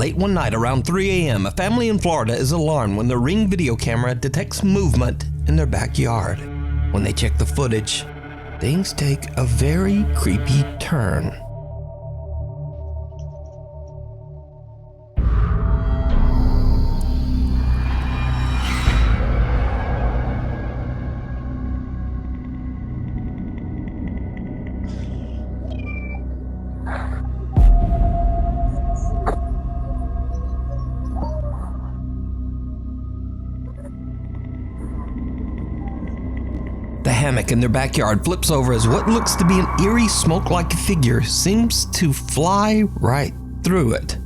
Late one night around 3 a.m., a family in Florida is alarmed when their Ring video camera detects movement in their backyard. When they check the footage, things take a very creepy turn. The hammock in their backyard flips over as what looks to be an eerie smoke-like figure seems to fly right through it.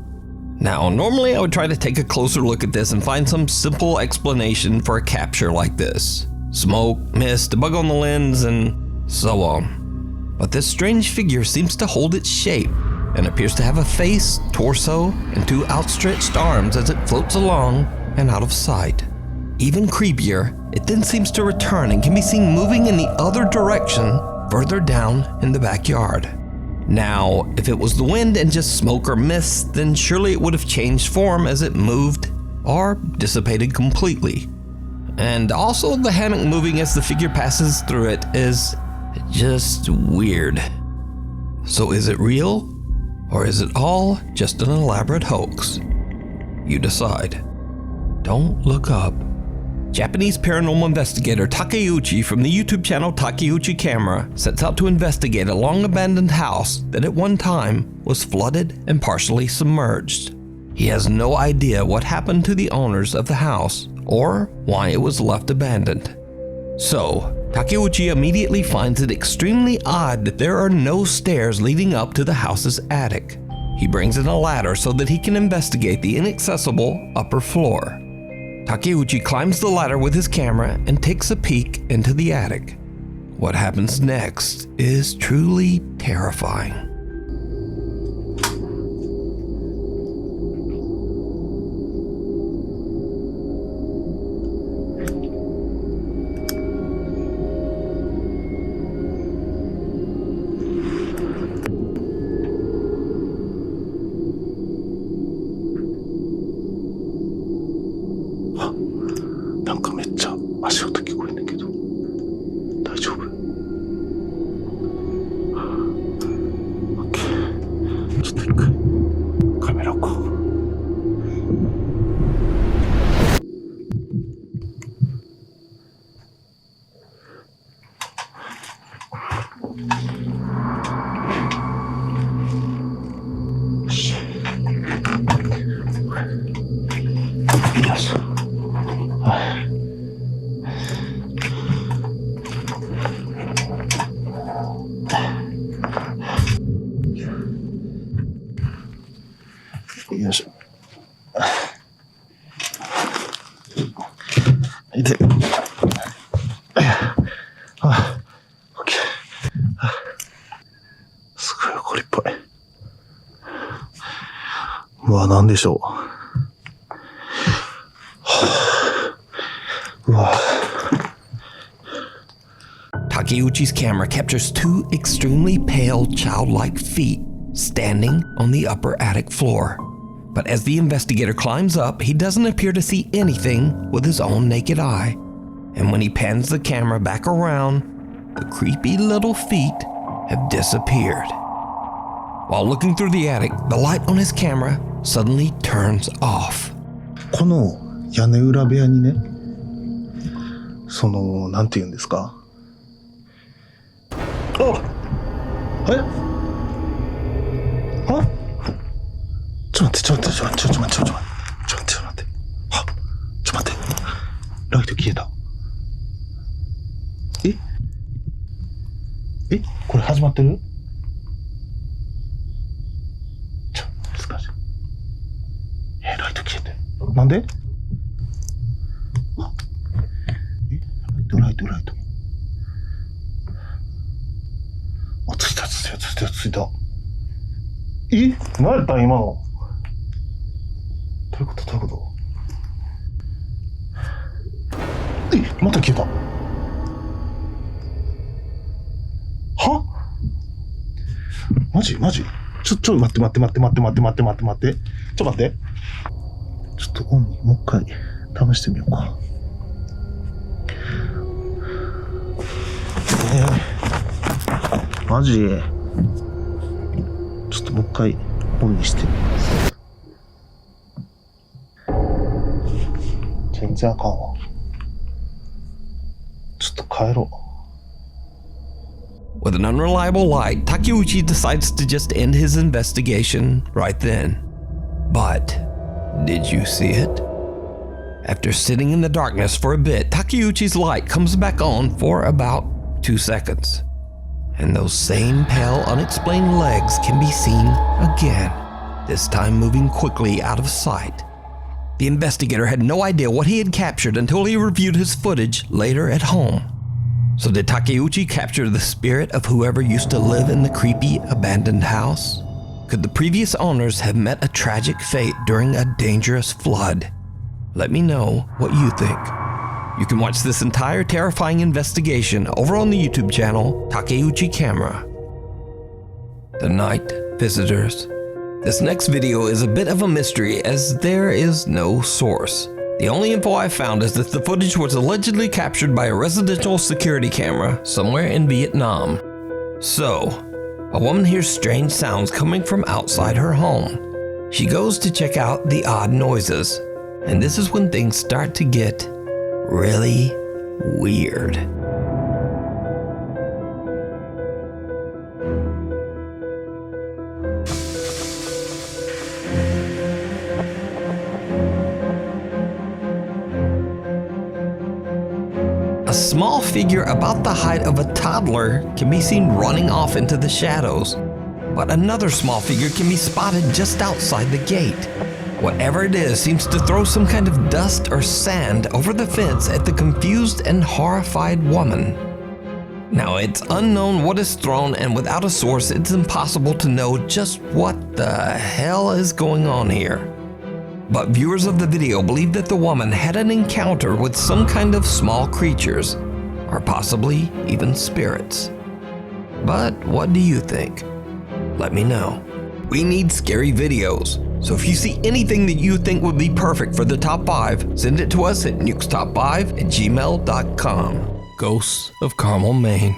Now, normally I would try to take a closer look at this and find some simple explanation for a capture like this. Smoke, mist, a bug on the lens, and so on. But this strange figure seems to hold its shape and appears to have a face, torso, and two outstretched arms as it floats along and out of sight. Even creepier, it then seems to return and can be seen moving in the other direction further down in the backyard. Now, if it was the wind and just smoke or mist, then surely it would have changed form as it moved or dissipated completely. And also the hammock moving as the figure passes through it is just weird. So is it real, or is it all just an elaborate hoax? You decide. Don't look up. Japanese paranormal investigator Takeuchi from the YouTube channel Takeuchi Camera sets out to investigate a long-abandoned house that at one time was flooded and partially submerged. He has no idea what happened to the owners of the house or why it was left abandoned. So, Takeuchi immediately finds it extremely odd that there are no stairs leading up to the house's attic. He brings in a ladder so that he can investigate the inaccessible upper floor. Takeuchi climbs the ladder with his camera and takes a peek into the attic. What happens next is truly terrifying. Takeuchi's camera captures two extremely pale, childlike feet standing on the upper attic floor. But as the investigator climbs up, he doesn't appear to see anything with his own naked eye. And when he pans the camera back around, the creepy little feet have disappeared. While looking through the attic, the light on his camera suddenly turns off. この屋根裏部屋にね、なんて言うんですか。あ、え？は？ちょっと待って。は？ちょっと待って。ライト消えた。これ始まってる？難しい。ライト消えてる。なんで？ライト。あ、ついた。何やったん今の。どういうこと？また消えた。は？マジ？待って。ちょっと待って。ちょっとオンにもう一回試してみようか。マジ？ちょっともう一回オンにしてみます。全然あかんわ。ちょっと帰ろう。With an unreliable light, Takeuchi decides to just end his investigation right then. But, did you see it? After sitting in the darkness for a bit, Takeuchi's light comes back on for about 2 seconds. And those same pale, unexplained legs can be seen again, this time moving quickly out of sight. The investigator had no idea what he had captured until he reviewed his footage later at home. So did Takeuchi capture the spirit of whoever used to live in the creepy, abandoned house? Could the previous owners have met a tragic fate during a dangerous flood? Let me know what you think. You can watch this entire terrifying investigation over on the YouTube channel, Takeuchi Camera. The Night Visitors. This next video is a bit of a mystery as there is no source. The only info I found is that the footage was allegedly captured by a residential security camera somewhere in Vietnam. So, a woman hears strange sounds coming from outside her home. She goes to check out the odd noises, and this is when things start to get really weird. A small figure about the height of a toddler can be seen running off into the shadows, but another small figure can be spotted just outside the gate. Whatever it is seems to throw some kind of dust or sand over the fence at the confused and horrified woman. Now, it's unknown what is thrown, and without a source, it's impossible to know just what the hell is going on here. But viewers of the video believe that the woman had an encounter with some kind of small creatures, or possibly even spirits. But what do you think? Let me know. We need scary videos, so if you see anything that you think would be perfect for the top 5, send it to us at nukestop5@gmail.com. Ghosts of Carmel, Maine.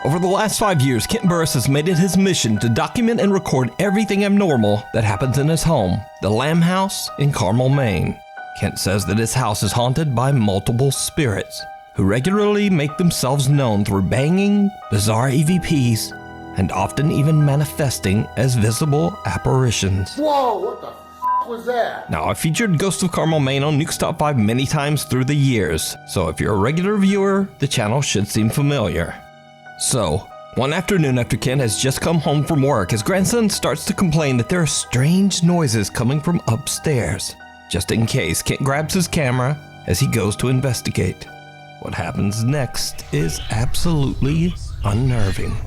Over the last 5 years, Kent Burris has made it his mission to document and record everything abnormal that happens in his home, the Lamb House in Carmel, Maine. Kent says that his house is haunted by multiple spirits who regularly make themselves known through banging, bizarre EVPs, and often even manifesting as visible apparitions. Whoa, what the f*** was that? Now, I've featured Ghosts of Carmel, Maine on Nuke's Top 5 many times through the years, so if you're a regular viewer, the channel should seem familiar. So, one afternoon after Ken has just come home from work, his grandson starts to complain that there are strange noises coming from upstairs. Just in case, Kent grabs his camera as he goes to investigate. What happens next is absolutely unnerving.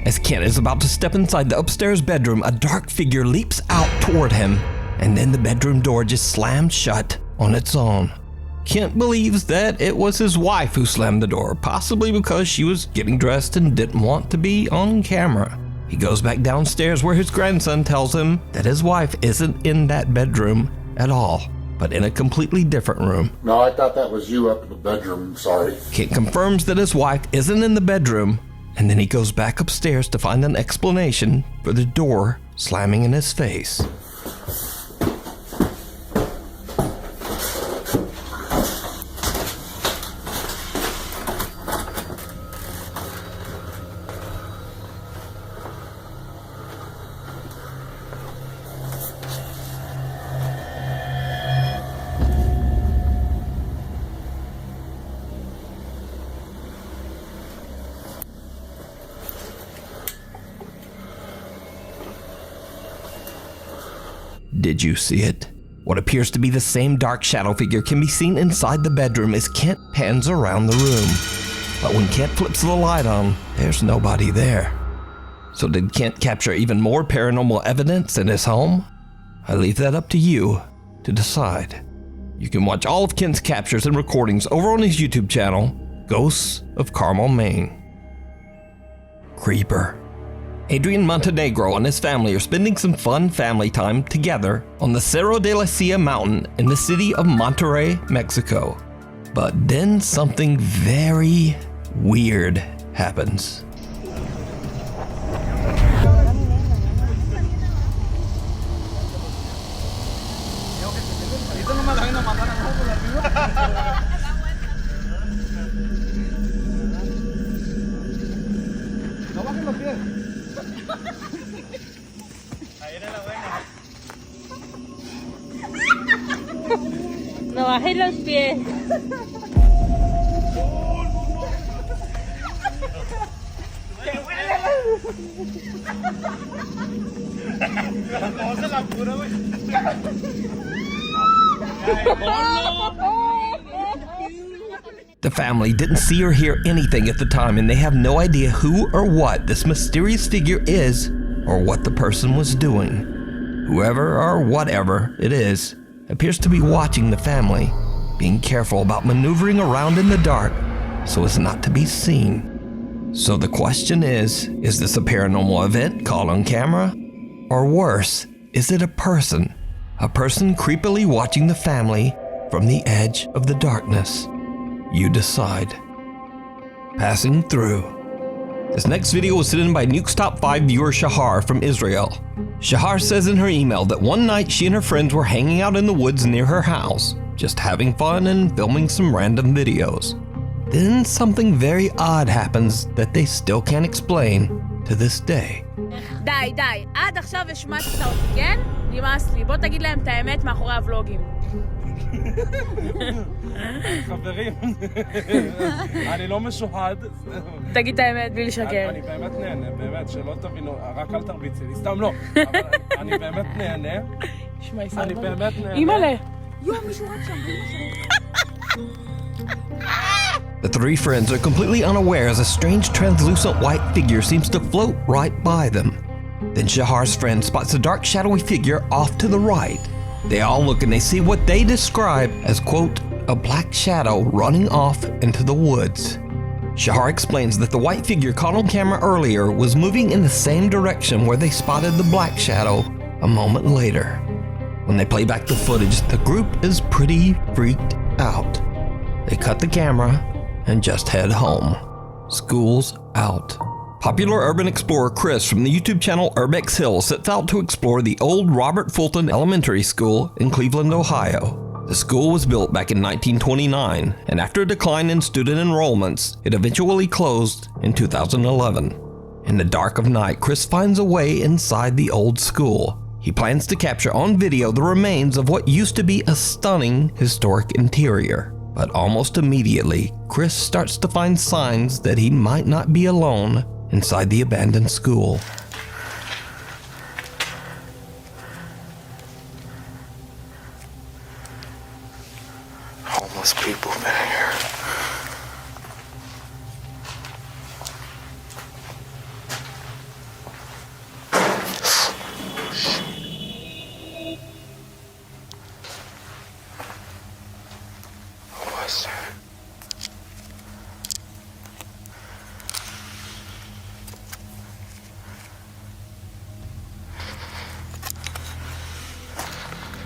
As Ken is about to step inside the upstairs bedroom, a dark figure leaps out toward him, and then the bedroom door just slams shut on its own. Kent believes that it was his wife who slammed the door, possibly because she was getting dressed and didn't want to be on camera. He goes back downstairs where his grandson tells him that his wife isn't in that bedroom at all, but in a completely different room. No, I thought that was you up in the bedroom, sorry. Kent confirms that his wife isn't in the bedroom, and then he goes back upstairs to find an explanation for the door slamming in his face. Did you see it? What appears to be the same dark shadow figure can be seen inside the bedroom as Kent pans around the room. But when Kent flips the light on, there's nobody there. So did Kent capture even more paranormal evidence in his home? I leave that up to you to decide. You can watch all of Kent's captures and recordings over on his YouTube channel, Ghosts of Carmel, Maine. Creeper. Adrian Montenegro and his family are spending some fun family time together on the Cerro de la Silla mountain in the city of Monterrey, Mexico. But then something very weird happens. No bajé los pies. The family didn't see or hear anything at the time, and they have no idea who or what this mysterious figure is or what the person was doing. Whoever or whatever it is appears to be watching the family, being careful about maneuvering around in the dark so as not to be seen. So the question is this a paranormal event caught on camera? Or worse, is it a person creepily watching the family from the edge of the darkness? You decide. Passing through. This next video was sent in by Nuke's Top 5 viewer Shahar from Israel. Shahar says in her email that one night she and her friends were hanging out in the woods near her house, just having fun and filming some random videos. Then something very odd happens that they still can't explain to this day. די, די. עד עכשיו השמצת אותי, כן? נמאס לי. בוא תגיד להם את האמת מאחורי הוולוגים. חברים, אני לא משועד. תגיד את האמת בלי לשקר. אני באמת נהנה, באמת, שלא תבינו, רק אל תרביצי לי, סתם לא. אבל אני באמת נהנה. אני באמת נהנה. אימא'לה. The three friends are completely unaware as a strange translucent white figure seems to float right by them. Then Shahar's friend spots a dark shadowy figure off to the right. They all look and they see what they describe as, quote, a black shadow running off into the woods. Shahar explains that the white figure caught on camera earlier was moving in the same direction where they spotted the black shadow a moment later. When they play back the footage, the group is pretty freaked out. They cut the camera and just head home. School's out. Popular urban explorer Chris from the YouTube channel Urbex Hill sets out to explore the old Robert Fulton Elementary School in Cleveland, Ohio. The school was built back in 1929, and after a decline in student enrollments, it eventually closed in 2011. In the dark of night, Chris finds a way inside the old school. He plans to capture on video the remains of what used to be a stunning historic interior. But almost immediately, Chris starts to find signs that he might not be alone inside the abandoned school. Homeless people been here. What's that?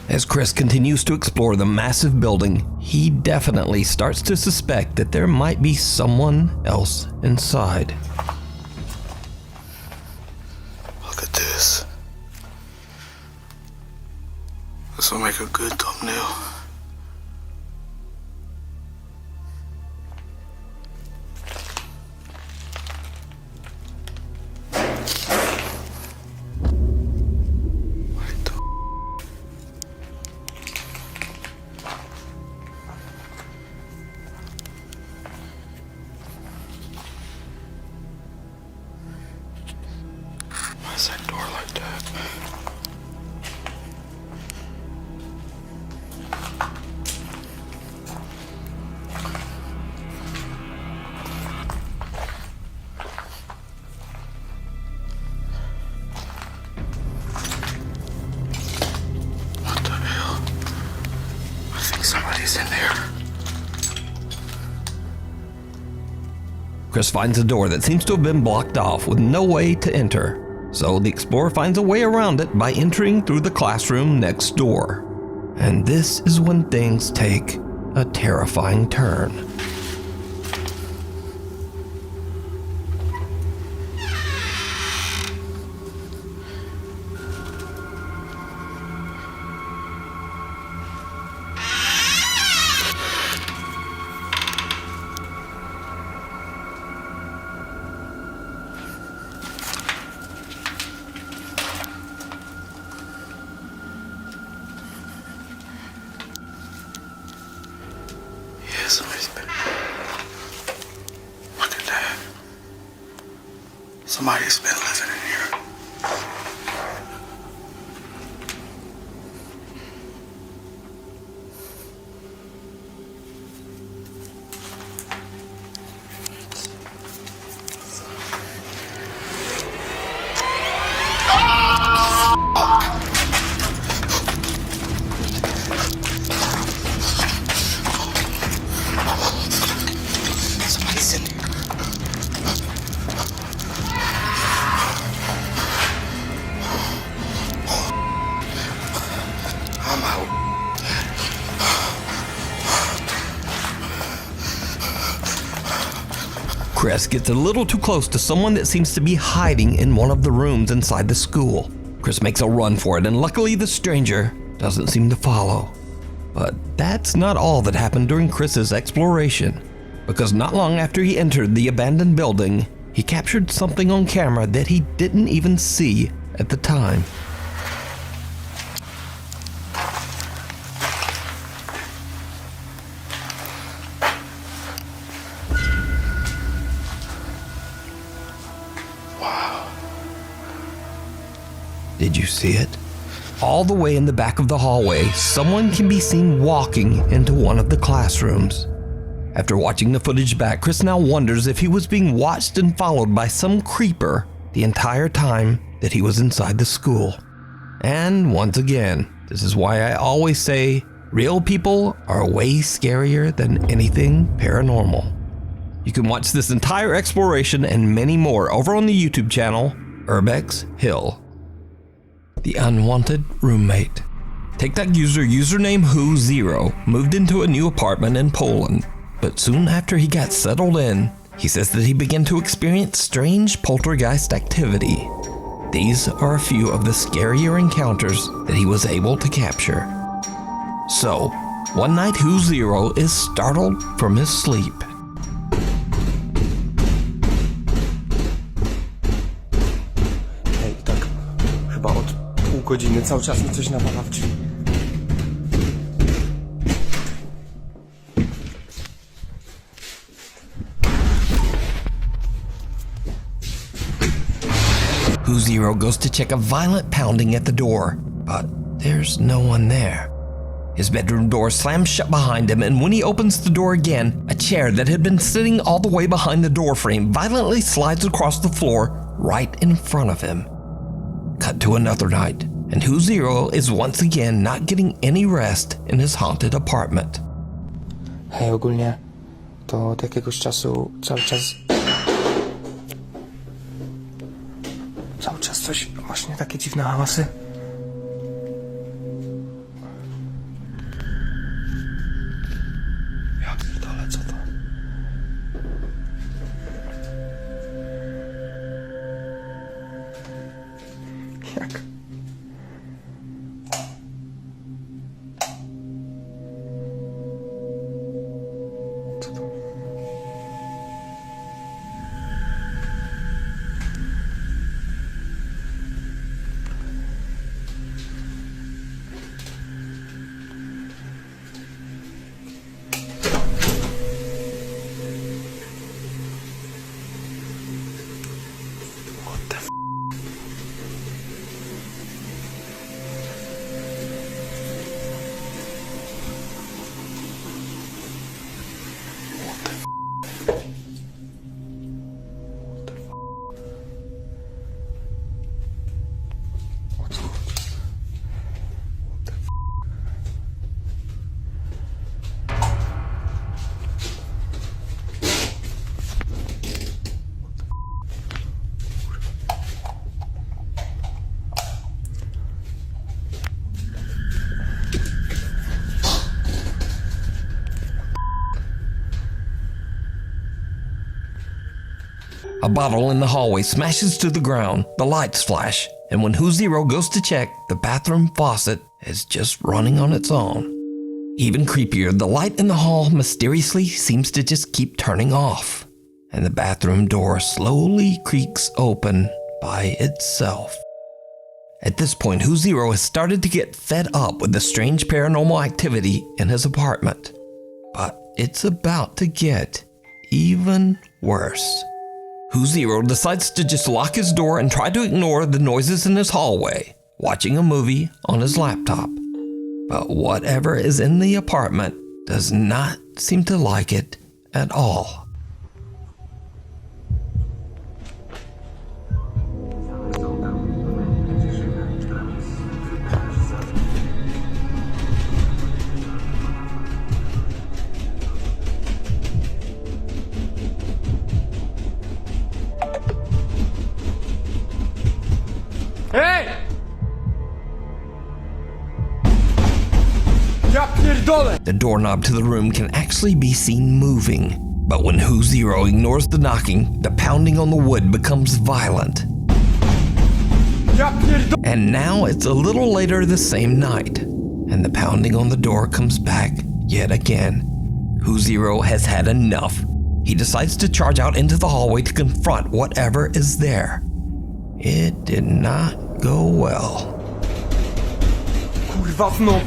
As Chris continues to explore the massive building, he definitely starts to suspect that there might be someone else inside. Look at this. This will make a good thumbnail. Why is that door like that? Chris finds a door that seems to have been blocked off with no way to enter. So the explorer finds a way around it by entering through the classroom next door. And this is when things take a terrifying turn. Somebody's been. Look at that. Somebody's been living in here. Somebody's in here. I'm out. Chris gets a little too close to someone that seems to be hiding in one of the rooms inside the school. Chris makes a run for it, and luckily the stranger doesn't seem to follow. But that's not all that happened during Chris's exploration, because not long after he entered the abandoned building, he captured something on camera that he didn't even see at the time. Did you see it? All the way in the back of the hallway, someone can be seen walking into one of the classrooms. After watching the footage back, Chris now wonders if he was being watched and followed by some creeper the entire time that he was inside the school. And once again, this is why I always say real people are way scarier than anything paranormal. You can watch this entire exploration and many more over on the YouTube channel, Urbex Hill. The unwanted roommate. Take That username Who0 moved into a new apartment in Poland, but soon after he got settled in, he says that he began to experience strange poltergeist activity. These are a few of the scarier encounters that he was able to capture. So, one night Who0 is startled from his sleep. Ej, tak chyba od pół godziny cały czas mi coś nawala w drzwi. Who0 goes to check a violent pounding at the door, but there's no one there. His bedroom door slams shut behind him, and when he opens the door again, a chair that had been sitting all the way behind the door frame violently slides across the floor right in front of him. Cut to another night, and Who0 is once again not getting any rest in his haunted apartment. Hej, ogólnie to od jakiegoś czasu cały czas coś, właśnie takie dziwne hałasy. Ja pierdolę, co to? Jak? Co to? A bottle in the hallway smashes to the ground, the lights flash, and when Who Zero goes to check, the bathroom faucet is just running on its own. Even creepier, the light in the hall mysteriously seems to just keep turning off, and the bathroom door slowly creaks open by itself. At this point, Who Zero has started to get fed up with the strange paranormal activity in his apartment. But it's about to get even worse. Who Zero decides to just lock his door and try to ignore the noises in his hallway, watching a movie on his laptop. But whatever is in the apartment does not seem to like it at all. Hej! Ja pierdolę! The doorknob to the room can actually be seen moving, but when Who Zero ignores the knocking, the pounding on the wood becomes violent. Ja pierdolę! And now it's a little later the same night, and the pounding on the door comes back yet again. Who Zero has had enough. He decides to charge out into the hallway to confront whatever is there. It did not go well. Kurwa znowu!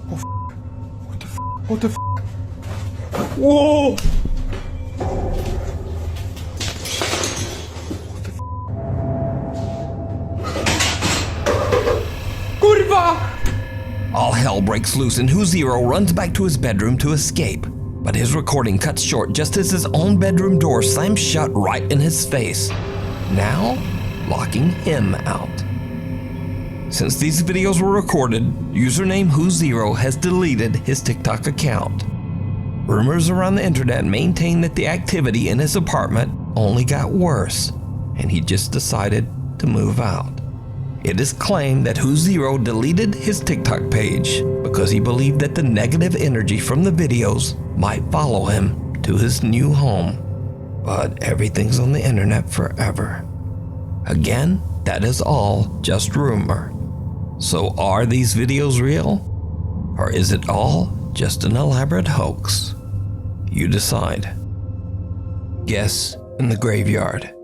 Oh f***. What the f***? What the f***? Whoa! All hell breaks loose and Who Zero runs back to his bedroom to escape. But his recording cuts short just as his own bedroom door slams shut right in his face, now locking him out. Since these videos were recorded, username Who Zero has deleted his TikTok account. Rumors around the internet maintain that the activity in his apartment only got worse, and he just decided to move out. It is claimed that Who Zero deleted his TikTok page because he believed that the negative energy from the videos might follow him to his new home. But everything's on the internet forever. Again, that is all just rumor. So are these videos real? Or is it all just an elaborate hoax? You decide. Guess in the Graveyard.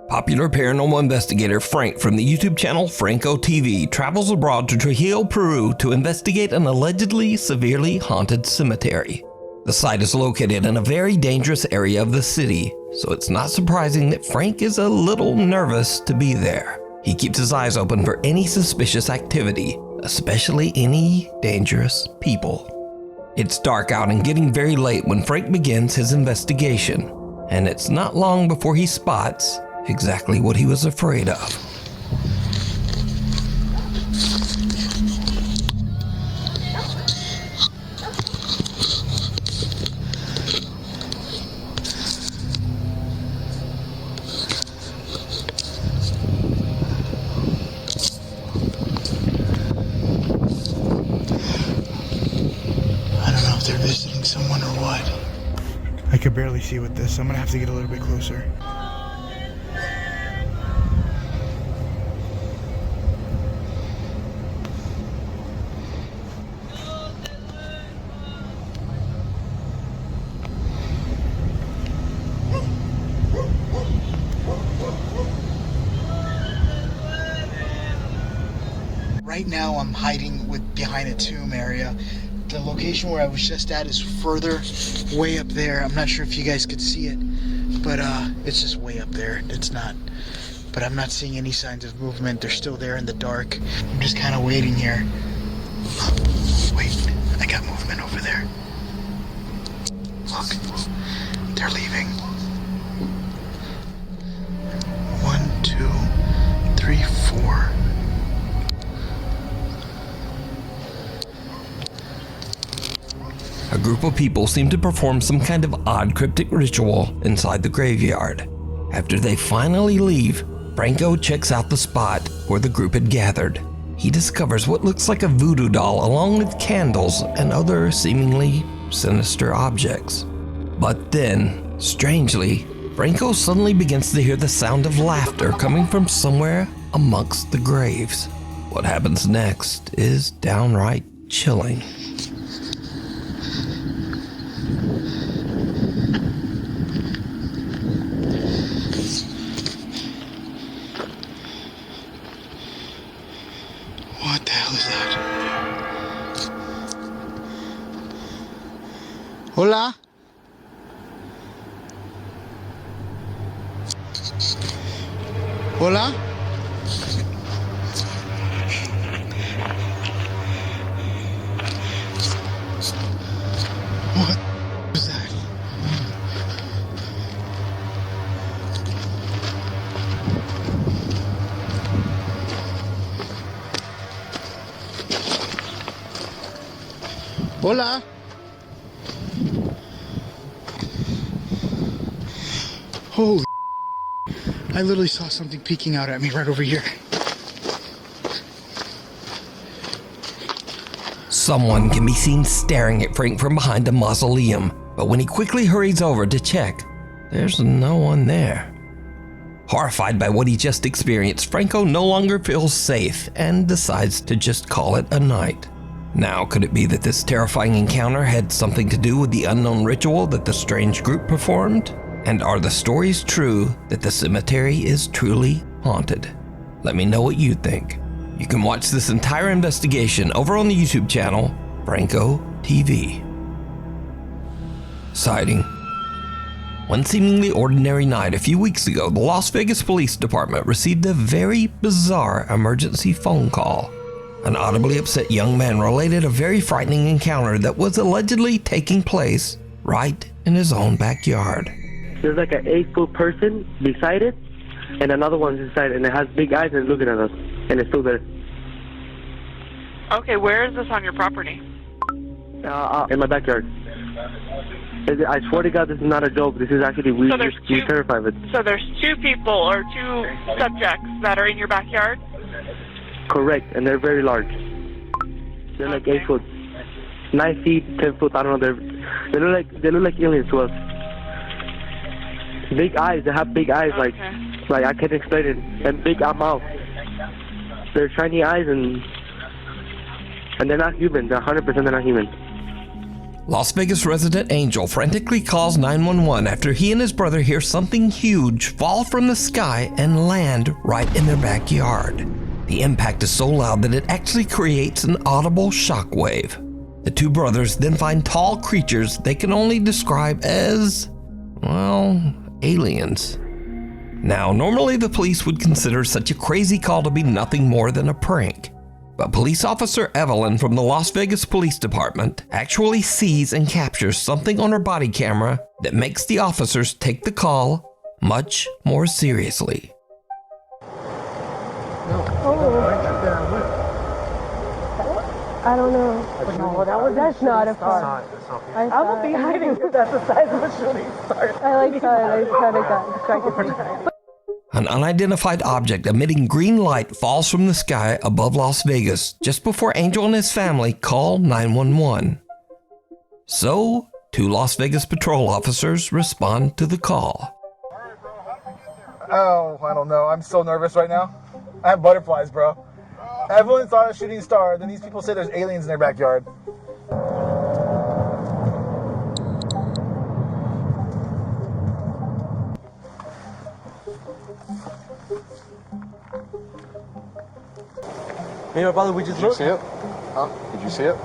Popular paranormal investigator Frank from the YouTube channel Franco TV travels abroad to Trujillo, Peru to investigate an allegedly severely haunted cemetery. The site is located in a very dangerous area of the city, so it's not surprising that Frank is a little nervous to be there. He keeps his eyes open for any suspicious activity, especially any dangerous people. It's dark out and getting very late when Frank begins his investigation, and it's not long before he spots exactly what he was afraid of. I don't know if they're visiting someone or what. I could barely see with this, so I'm gonna have to get a little bit closer. Right now I'm hiding behind a tomb area. The location where I was just at is further way up there. I'm not sure if you guys could see it, but it's just way up there. It's not, but I'm not seeing any signs of movement. They're still there in the dark. I'm just kind of waiting here. Wait, I got movement over there. Look, they're leaving. 1, 2, 3, 4. A group of people seem to perform some kind of odd cryptic ritual inside the graveyard. After they finally leave, Franco checks out the spot where the group had gathered. He discovers what looks like a voodoo doll along with candles and other seemingly sinister objects. But then, strangely, Franco suddenly begins to hear the sound of laughter coming from somewhere amongst the graves. What happens next is downright chilling. What the hell is that? Hola? Hola? What is that? Hola? Holy, I literally saw something peeking out at me right over here. Someone can be seen staring at Frank from behind a mausoleum, but when he quickly hurries over to check, there's no one there. Horrified by what he just experienced, Franco no longer feels safe and decides to just call it a night. Now, could it be that this terrifying encounter had something to do with the unknown ritual that the strange group performed? And are the stories true that the cemetery is truly haunted? Let me know what you think. You can watch this entire investigation over on the YouTube channel, Franco TV. Sighting. One seemingly ordinary night a few weeks ago, the Las Vegas Police Department received a very bizarre emergency phone call. An audibly upset young man related a very frightening encounter that was allegedly taking place right in his own backyard. There's like an 8-foot person beside it, and another one's inside, and it has big eyes and looking at us, and it's still there. Okay, where is this on your property? In my backyard. I swear to God, this is not a joke. This is actually we're terrified of it. So there's 2 people or 2 subjects that are in your backyard? Correct, and they're very large. They're like 8 foot, 9 feet, 10 foot. I don't know. They look like aliens to us. Big eyes. They have big eyes, like I can't explain it, and big mouth. They're shiny eyes, and they're not human. They're 100% they're not human. Las Vegas resident Angel frantically calls 911 after he and his brother hear something huge fall from the sky and land right in their backyard. The impact is so loud that it actually creates an audible shockwave. The 2 brothers then find tall creatures they can only describe as, well, aliens. Now, normally the police would consider such a crazy call to be nothing more than a prank. But police officer Evelyn from the Las Vegas Police Department actually sees and captures something on her body camera that makes the officers take the call much more seriously. I don't know. No, that's not a fun. I will be hiding if that's the size of a shooting star. I kind of got distracted. An unidentified object emitting green light falls from the sky above Las Vegas just before Angel and his family call 911. So, 2 Las Vegas patrol officers respond to the call. Oh, I don't know. I'm so nervous right now. I have butterflies, bro. Everyone thought a shooting star, then these people say there's aliens in their backyard. Me and my brother, we just Did you see it? Huh? Did you see it?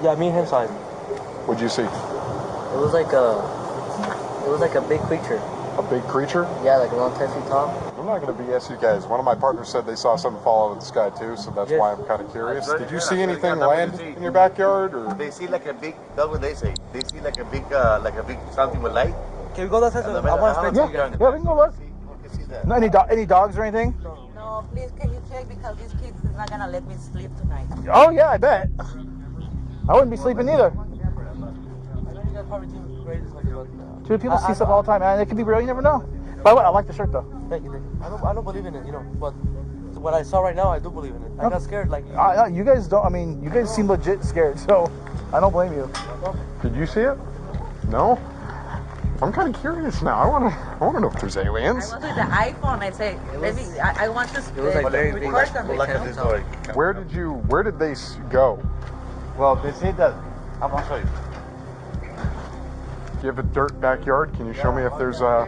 Yeah, me and him saw it. What'd you see? It was like a big creature. A big creature? Yeah, like around 10 feet tall. I'm not going to BS you guys. One of my partners said they saw something fall out of the sky too, so that's why I'm kind of curious. Did you see anything land in your backyard, or? They see like a big. That's what they say. They see like a big something with light. Can we go that side? I want to spend Yeah, we can go look. No, any dogs or anything? No, please, can you check, because these kids is not gonna let me sleep tonight. Oh yeah, I bet. I wouldn't be sleeping either. Dude, people see stuff all the time, man. It could be real. You never know. By the way, I like the shirt though. Thank you. I don't believe in it, but what I saw right now, I do believe in it. I got scared like... You guys don't, I mean, you guys seem legit scared, so I don't blame you. Did you see it? No? I'm kind of curious now. I want to know if there's aliens. I was with the iPhone. I say, maybe I want to record something. Where did they go? Well, they say that. I'm gonna show you. Do you have a dirt backyard? Can you show me if there's a...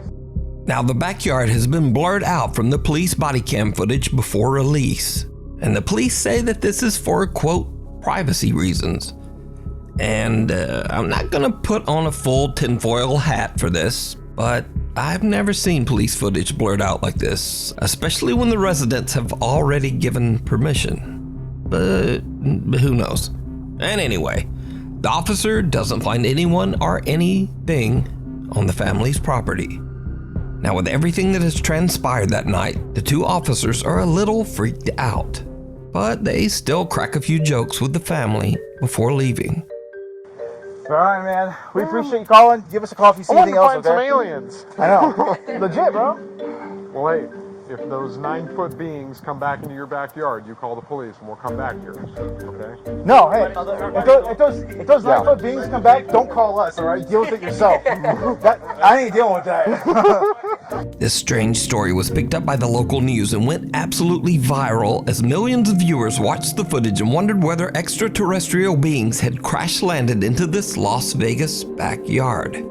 Now, the backyard has been blurred out from the police body cam footage before release, and the police say that this is for, quote, privacy reasons. And I'm not gonna put on a full tinfoil hat for this, but I've never seen police footage blurred out like this, especially when the residents have already given permission. But who knows? And anyway, the officer doesn't find anyone or anything on the family's property. Now, with everything that has transpired that night, the two officers are a little freaked out, but they still crack a few jokes with the family before leaving. All right, man. We appreciate you calling. Give us a call if you see anything else, okay? Some aliens. I know. Legit, bro. Well, hey, if those 9-foot beings come back into your backyard, you call the police and we'll come back here, okay? No, hey, if those 9-foot beings come back, don't call us, all right? Deal with it yourself. I ain't dealing with that. This strange story was picked up by the local news and went absolutely viral as millions of viewers watched the footage and wondered whether extraterrestrial beings had crash-landed into this Las Vegas backyard.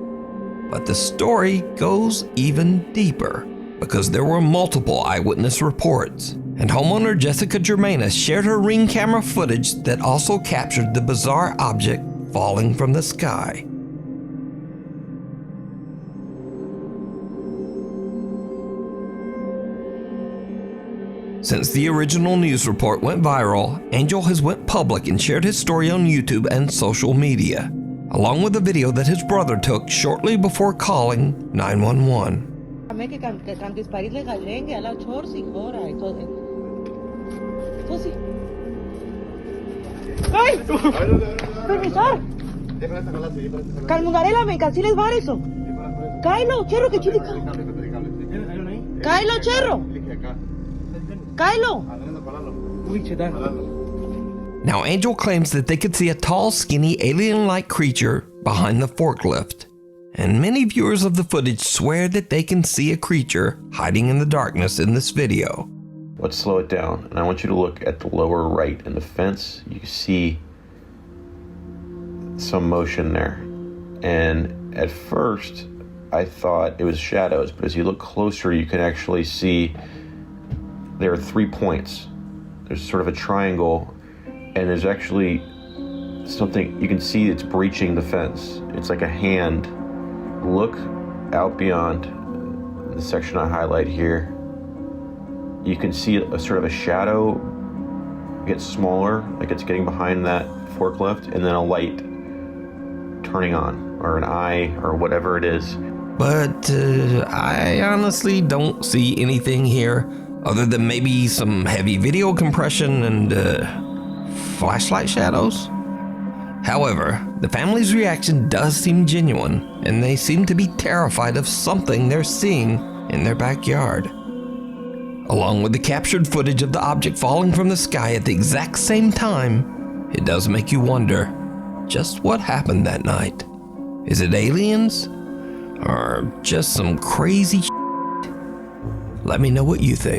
But the story goes even deeper, because there were multiple eyewitness reports, and homeowner Jessica Germanis shared her Ring camera footage that also captured the bizarre object falling from the sky. Since the original news report went viral, Angel has went public and shared his story on YouTube and social media, along with a video that his brother took shortly before calling 911. ¡Ay! ¡Permisar! Calmunarela, me canceles var eso. Kylo, cherro, que chili. Kylo, cherro. Kylo. Now, Angel claims that they could see a tall, skinny, alien-like creature behind the forklift. And many viewers of the footage swear that they can see a creature hiding in the darkness in this video. Let's slow it down, and I want you to look at the lower right in the fence. You see some motion there. And at first, I thought it was shadows, but as you look closer, you can actually see there are 3 points. There's sort of a triangle, and there's actually something, you can see it's breaching the fence. It's like a hand. Look out beyond the section I highlight here. You can see a sort of a shadow get smaller, like it's getting behind that forklift, and then a light turning on, or an eye, or whatever it is. But I honestly don't see anything here, other than maybe some heavy video compression and flashlight shadows. However, the family's reaction does seem genuine, and they seem to be terrified of something they're seeing in their backyard. Along with the captured footage of the object falling from the sky at the exact same time, it does make you wonder just what happened that night. Is it aliens? Or just some crazy shit? Let me know what you think.